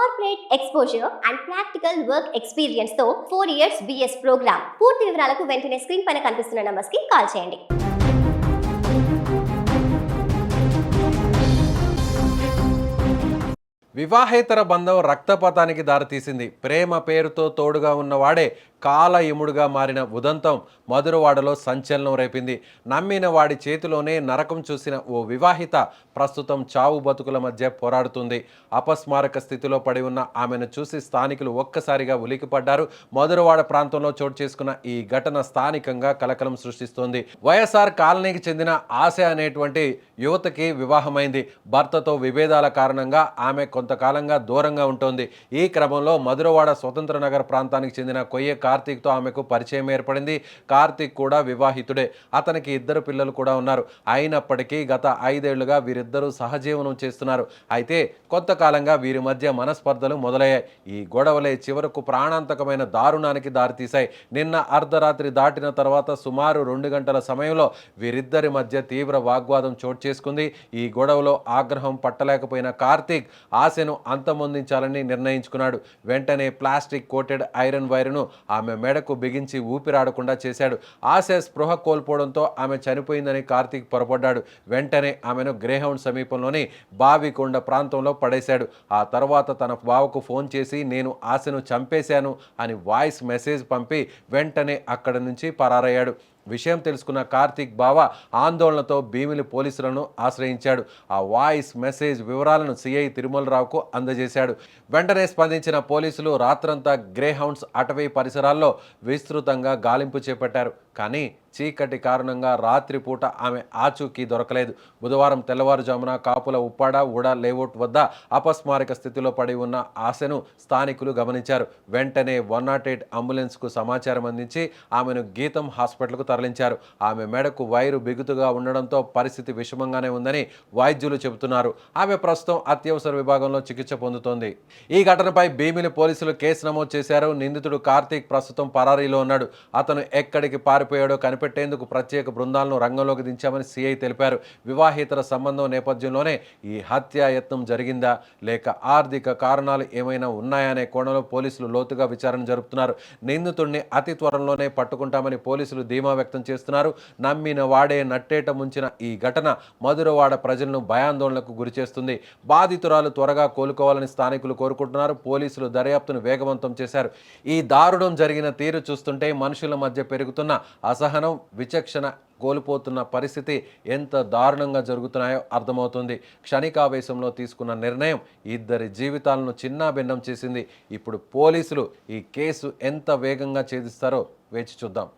Corporate exposure and practical work experience తో 4 years BS programme. పూర్తి వివరాలకు వెంటనే స్క్రీన్ పైన కనిపిస్తున్న నంబర్స్ కి కాల్ చేయండి. వివాహేతర బంధం రక్తపాతానికి దారితీసింది. ప్రేమ పేరుతో తోడుగా ఉన్నవాడే కాల ఇముడుగా మారిన ఉదంతం మధురవాడలో సంచలనం రేపింది. నమ్మిన వాడి చేతిలోనే నరకం చూసిన ఓ వివాహిత ప్రస్తుతం చావు బతుకుల మధ్య పోరాడుతుంది. అపస్మారక స్థితిలో పడి ఉన్న ఆమెను చూసి స్థానికులు ఒక్కసారిగా ఉలికిపడ్డారు. మధురవాడ ప్రాంతంలో చోటు చేసుకున్న ఈ ఘటన స్థానికంగా కలకలం సృష్టిస్తోంది. వైఎస్ఆర్ కాలనీకి చెందిన ఆశ అనేటువంటి యువతకి వివాహమైంది. భర్తతో విభేదాల కారణంగా ఆమె కొంతకాలంగా దూరంగా ఉంటుంది. ఈ క్రమంలో మధురవాడ స్వతంత్ర నగర్ ప్రాంతానికి చెందిన కొయ్య కార్తీక్తో ఆమెకు పరిచయం ఏర్పడింది. కార్తీక్ కూడా వివాహితుడే. అతనికి 2 పిల్లలు కూడా ఉన్నారు. అయినప్పటికీ గత 5 ఏళ్లుగా వీరిద్దరూ సహజీవనం చేస్తున్నారు. అయితే కొంతకాలంగా వీరి మధ్య మనస్పర్ధలు మొదలయ్యాయి. ఈ గొడవలే చివరకు ప్రాణాంతకమైన దారుణానికి దారితీశాయి. నిన్న అర్ధరాత్రి దాటిన తర్వాత సుమారు 2 గంటల సమయంలో వీరిద్దరి మధ్య తీవ్ర వాగ్వాదం చోటు చేసుకుంది. ఈ గొడవలో ఆగ్రహం పట్టలేకపోయిన కార్తీక్ ఆశను అంతమొందించాలని నిర్ణయించుకున్నాడు. వెంటనే ప్లాస్టిక్ కోటెడ్ ఐరన్ వైరును ఆమె మెడకు బిగించి ఊపిరాడకుండా చేశాడు. ఆశ స్పృహ కోల్పోవడంతో ఆమె చనిపోయిందని కార్తీక్ పొరపడ్డాడు. వెంటనే ఆమెను గ్రేహౌండ్ సమీపంలోని బావికొండ ప్రాంతంలో పడేశాడు. ఆ తర్వాత తన బావకు ఫోన్ చేసి నేను ఆశను చంపేశాను అని వాయిస్ మెసేజ్ పంపి వెంటనే అక్కడి నుంచి పరారయ్యాడు. విషయం తెలుసుకున్న కార్తీక్ బావ ఆందోళనతో భీమిలి పోలీసులను ఆశ్రయించాడు. ఆ వాయిస్ మెసేజ్ వివరాలను సిఐ తిరుమలరావుకు అందజేశాడు. వెంటనే స్పందించిన పోలీసులు రాత్రంతా గ్రేహౌండ్స్ అటవీ పరిసరాల్లో విస్తృతంగా గాలింపు చేపట్టారు. కానీ చీకటి కారణంగా రాత్రిపూట ఆమె ఆచూకీ దొరకలేదు. బుధవారం తెల్లవారుజామున కాపుల ఉప్పాడ ఊడ లేఅవుట్ వద్ద అపస్మారక స్థితిలో పడి ఉన్న ఆశను స్థానికులు గమనించారు. వెంటనే 108 అంబులెన్స్కు సమాచారం అందించి ఆమెను గీతం హాస్పిటల్కు తరలించారు. ఆమె మెడకు వైరు బిగుతుగా ఉండడంతో పరిస్థితి విషమంగానే ఉందని వైద్యులు చెబుతున్నారు. ఆమె ప్రస్తుతం అత్యవసర విభాగంలో చికిత్స పొందుతోంది. ఈ ఘటనపై భీమిలి పోలీసులు కేసు నమోదు చేశారు. నిందితుడు కార్తీక్ ప్రస్తుతం పరారీలో ఉన్నాడు. అతను ఎక్కడికి పారిపోయాడో కనిపెట్టేందుకు ప్రత్యేక బృందాలను రంగంలోకి దించామని సిఐ తెలిపారు. వివాహేతర సంబంధం నేపథ్యంలోనే ఈ హత్యాయత్నం జరిగిందా లేక ఆర్థిక కారణాలు ఏమైనా ఉన్నాయనే కోణంలో పోలీసులు లోతుగా విచారణ జరుపుతున్నారు. నిందితుడిని అతి త్వరలోనే పట్టుకుంటామని పోలీసులు ధీమా వ్యక్తం చేస్తున్నారు. నమ్మిన వాడే నట్టేట ముంచిన ఈ ఘటన మధురవాడ ప్రజలను భయాందోళనకు గురిచేస్తుంది. బాధితురాలు త్వరగా కోలుకోవాలని స్థానికులు కోరుకుంటున్నారు. పోలీసులు దర్యాప్తును వేగవంతం చేశారు. ఈ దారుణం జరిగిన తీరు చూస్తుంటే మనుషుల మధ్య పెరుగుతున్న అసహనం, విచక్షణ కోల్పోతున్న పరిస్థితి ఎంత దారుణంగా జరుగుతున్నాయో అర్థమవుతుంది. క్షణికావేశంలో తీసుకున్న నిర్ణయం ఇద్దరి జీవితాలను చిన్నాభిన్నం చేసింది. ఇప్పుడు పోలీసులు ఈ కేసు ఎంత వేగంగా ఛేదిస్తారో వేచి చూద్దాం.